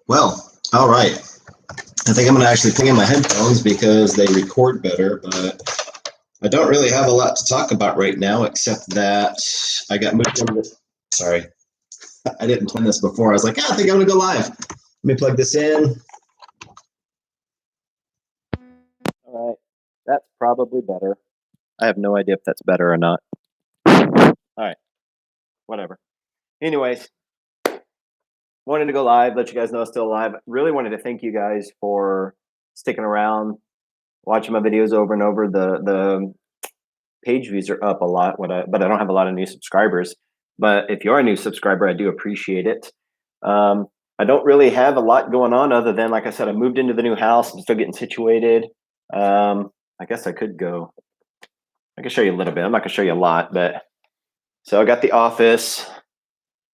Well, all right. I think I'm going to actually plug in my headphones because they record better, but I don't really have a lot to talk about right now except that I got moved into sorry. I didn't plan this before. I was like, I think I'm going to go live. Let me plug this in. All right. That's probably better. I have no idea if that's better or not. All right. Whatever. Anyways, wanted to go live, let you guys know I'm still alive. Really wanted to thank you guys for sticking around, watching my videos over and over. The page views are up a lot, but I don't have a lot of new subscribers. But if you're a new subscriber, I do appreciate it. I don't really have a lot going on other than, like I said, I moved into the new house. I'm still getting situated. I guess I could go. I can show you a little bit. I'm not gonna show you a lot, but so I got the office,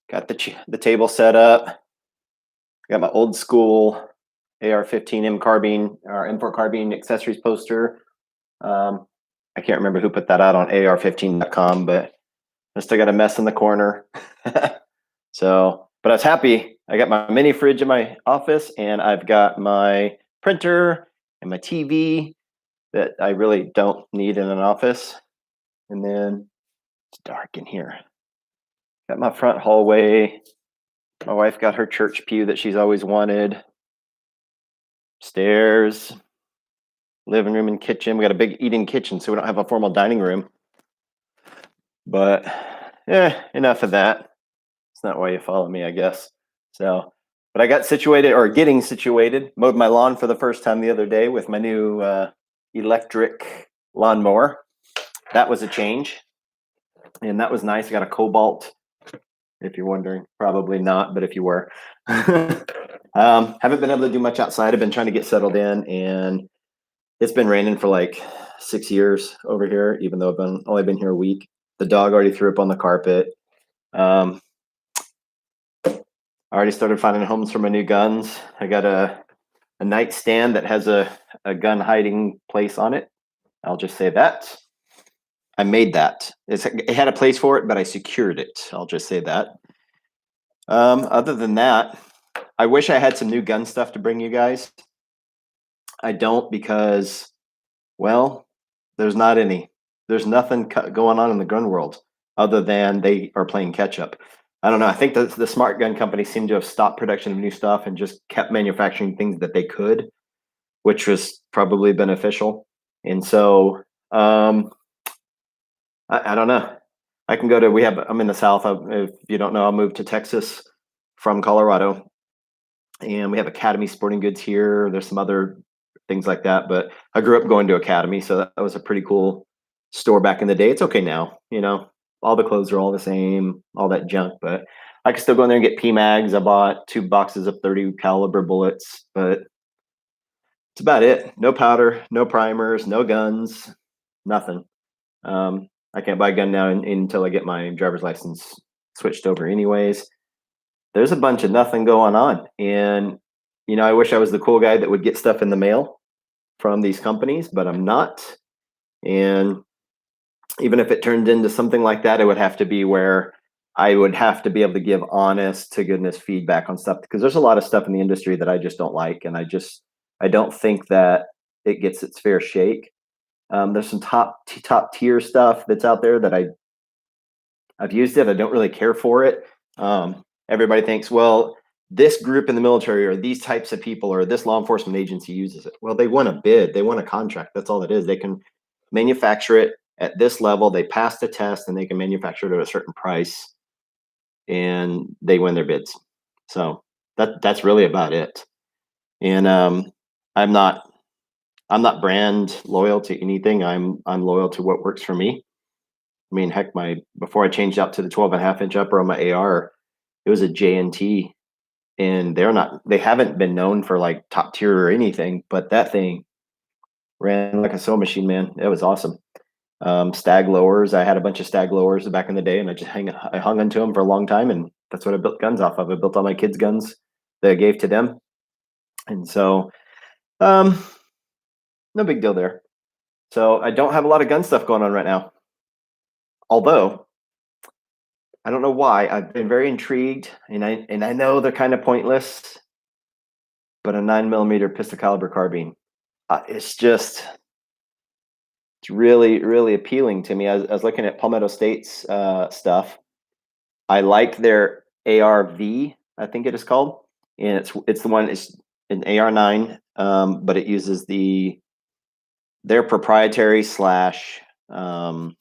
got the table set up, got my old school AR-15 M carbine or M4 carbine accessories poster. I can't remember who put that out on AR15.com, but I still got a mess in the corner. So, but I was happy. I got my mini fridge in my office, and I've got my printer and my TV that I really don't need in an office. And then it's dark in here. Got my front hallway. My wife got her church pew that she's always wanted. Stairs, living room and kitchen. We got a big eating kitchen, so we don't have a formal dining room. But enough of that. It's not why you follow me, I guess. So, but I got situated, or getting situated, mowed my lawn for the first time the other day with my new electric lawnmower. That was a change. And that was nice. I got a Cobalt, if you're wondering. Probably not, but if you were. Haven't been able to do much outside. I've been trying to get settled in, and it's been raining for like 6 years over here, even though I've only been here a week. The dog already threw up on the carpet. I already started finding homes for my new guns. I got a nightstand that has a gun hiding place on it. I'll just say that. I made that. It had a place for it, but I secured it. I'll just say that. Other than that, I wish I had some new gun stuff to bring you guys. I don't because, well, there's not any. There's nothing going on in the gun world other than they are playing catch up. I don't know. I think the smart gun companies seem to have stopped production of new stuff and just kept manufacturing things that they could, which was probably beneficial. And so I don't know. I can go to, I'm in the South. If you don't know, I moved to Texas from Colorado, and we have Academy Sporting Goods here. There's some other things like that, but I grew up going to Academy, so that was a pretty cool store back in the day. It's okay now, all the clothes are all the same, all that junk, but I can still go in there and get PMags. I bought 2 boxes of 30 caliber bullets, but it's about it. No powder, no primers, no guns, nothing. I can't buy a gun now until I get my driver's license switched over anyways. There's a bunch of nothing going on. And, I wish I was the cool guy that would get stuff in the mail from these companies, but I'm not. And even if it turned into something like that, it would have to be where I would have to be able to give honest to goodness feedback on stuff, because there's a lot of stuff in the industry that I just don't like. And I don't think that it gets its fair shake. There's some top tier stuff that's out there that I've used it. I don't really care for it. Everybody thinks, well, this group in the military or these types of people or this law enforcement agency uses it. Well, they won a bid. They won a contract. That's all it is. They can manufacture it at this level. They pass the test, and they can manufacture it at a certain price, and they win their bids. So that's really about it. And I'm not brand loyal to anything. I'm loyal to what works for me. I mean, heck, before I changed out to the 12.5-inch upper on my AR, it was a JNT, and they haven't been known for like top tier or anything, but that thing ran like a sewing machine, man. It was awesome. Stag lowers. I had a bunch of Stag lowers back in the day, and I hung onto them for a long time, and that's what I built guns off of. I built all my kids' guns that I gave to them. And so, no big deal there. So I don't have a lot of gun stuff going on right now. Although, I don't know why, I've been very intrigued, and I know they're kind of pointless, but a 9mm pistol caliber carbine. It's really, really appealing to me. I was looking at Palmetto State's stuff. I like their ARV, I think it is called, and it's the one. It's an AR9, but it uses their proprietary slash. See,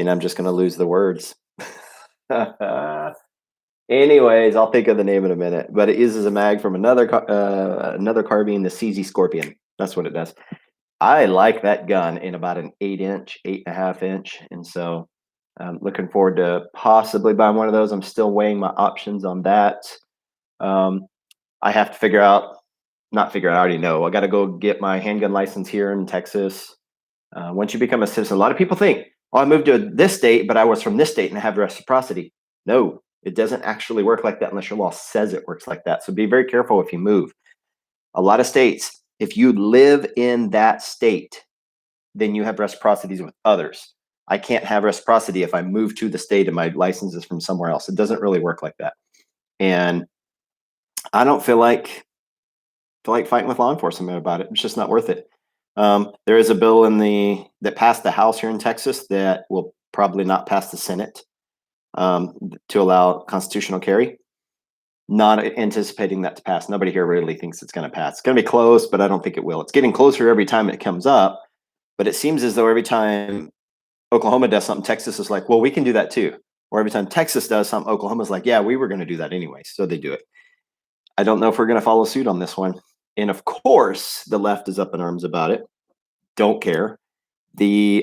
and I'm just going to lose the words. Anyways, I'll think of the name in a minute. But it uses a mag from another carbine, the CZ Scorpion. That's what it does. I like that gun in about an 8-inch, 8.5-inch, and so I'm looking forward to possibly buying one of those. I'm still weighing my options on that. I have to figure out, not figure out, I already know. I got to go get my handgun license here in Texas. Once you become a citizen, a lot of people think, oh, I moved to this state, but I was from this state and I have reciprocity. No, it doesn't actually work like that unless your law says it works like that. So be very careful if you move. A lot of states, if you live in that state, then you have reciprocities with others. I can't have reciprocity if I move to the state and my license is from somewhere else. It doesn't really work like that. And I don't feel like fighting with law enforcement about it. It's just not worth it. There is a bill that passed the House here in Texas that will probably not pass the Senate to allow constitutional carry. Not anticipating that to pass. Nobody here really thinks it's going to pass. It's going to be close, but I don't think it will. It's getting closer every time it comes up, but it seems as though every time Oklahoma does something, Texas is like, well, we can do that too. Or every time Texas does something, Oklahoma's like, yeah, we were going to do that anyway. So they do it. I don't know if we're going to follow suit on this one. And of course, the left is up in arms about it. Don't care. The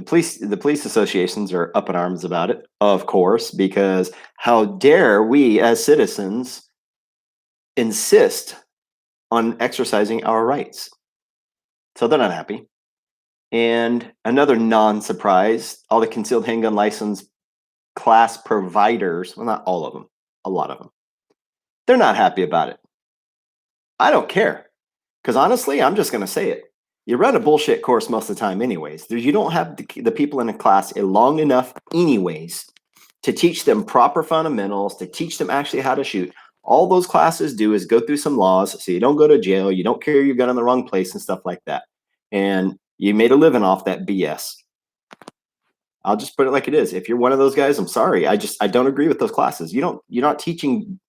police associations are up in arms about it, of course, because how dare we as citizens insist on exercising our rights? So they're not happy. And another non-surprise, all the concealed handgun license class providers, well, not all of them, a lot of them, they're not happy about it. I don't care. Because honestly, I'm just going to say it. You run a bullshit course most of the time anyways. You don't have the people in a class long enough anyways to teach them proper fundamentals, to teach them actually how to shoot. All those classes do is go through some laws so you don't go to jail, you don't carry your gun in the wrong place and stuff like that. And you made a living off that BS. I'll just put it like it is. If you're one of those guys, I'm sorry. I don't agree with those classes. You're not teaching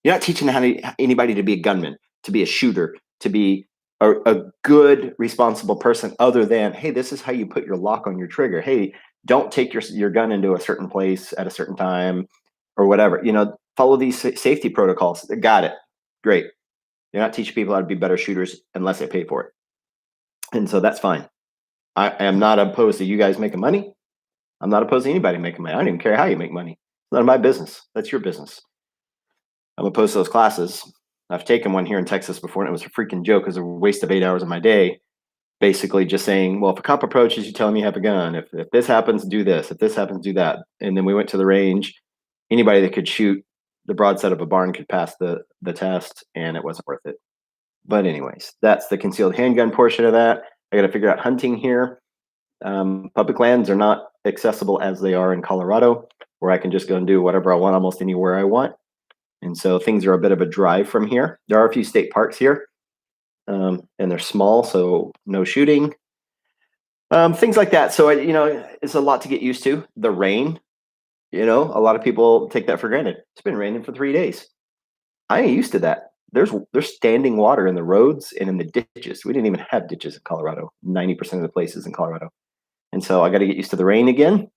anybody to be a gunman, to be a shooter, to be a good, responsible person other than, hey, this is how you put your lock on your trigger. Hey, don't take your gun into a certain place at a certain time or whatever. Follow these safety protocols. Got it. Great. You're not teaching people how to be better shooters unless they pay for it. And so that's fine. I am not opposed to you guys making money. I'm not opposed to anybody making money. I don't even care how you make money. It's none of my business. That's your business. I'm opposed to those classes. I've taken one here in Texas before, and it was a freaking joke. It was a waste of 8 hours of my day, basically just saying, well, if a cop approaches you, tell him you have a gun. If this happens, do this. If this happens, do that. And then we went to the range. Anybody that could shoot the broadside of a barn could pass the test, and it wasn't worth it. But anyways, that's the concealed handgun portion of that. I got to figure out hunting here. Public lands are not accessible as they are in Colorado, where I can just go and do whatever I want almost anywhere I want. And so things are a bit of a drive from here. There are a few state parks here, and they're small, so no shooting. Things like that. So, it's a lot to get used to. The rain, a lot of people take that for granted. It's been raining for 3 days. I ain't used to that. There's standing water in the roads and in the ditches. We didn't even have ditches in Colorado, 90% of the places in Colorado. And so I got to get used to the rain again.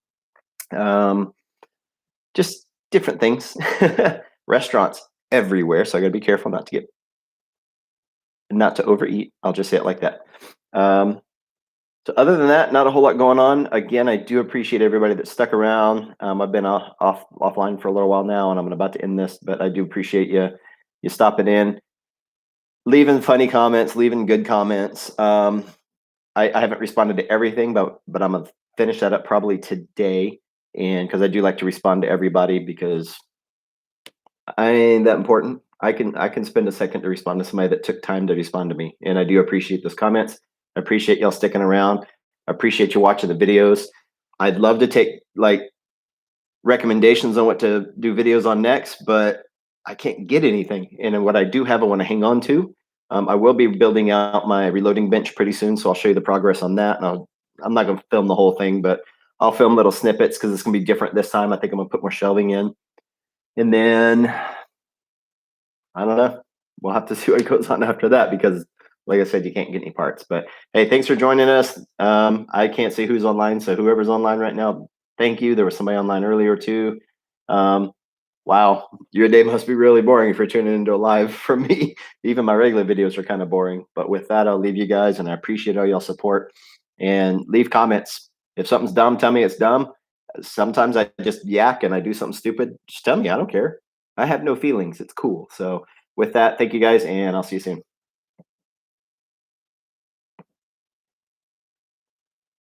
Just different things. Restaurants everywhere. So I got to be careful not to overeat. I'll just say it like that. So other than that, not a whole lot going on. Again, I do appreciate everybody that stuck around. I've been offline for a little while now, and I'm about to end this, but I do appreciate you stopping in, leaving funny comments, leaving good comments. I haven't responded to everything, but I'm gonna finish that up probably today, and because I do like to respond to everybody because I ain't that important. I can spend a second to respond to somebody that took time to respond to me, and I do appreciate those comments. I appreciate y'all sticking around. I appreciate you watching the videos. I'd love to take recommendations on what to do videos on next, but I can't get anything. And what I do have, I want to hang on to. I will be building out my reloading bench pretty soon, so I'll show you the progress on that. And I'm not going to film the whole thing, but I'll film little snippets because it's going to be different this time. I think I'm going to put more shelving in. And then, I don't know. We'll have to see what goes on after that because, like I said, you can't get any parts. But hey, thanks for joining us. I can't see who's online, so whoever's online right now, thank you. There was somebody online earlier too. Wow, your day must be really boring if you're tuning into a live for me. Even my regular videos are kind of boring. But with that, I'll leave you guys, and I appreciate all y'all support. And leave comments. If something's dumb, tell me it's dumb. Sometimes I just yak and I do something stupid. Just tell me, I don't care. I have no feelings. It's cool. So with that, thank you guys, and I'll see you soon.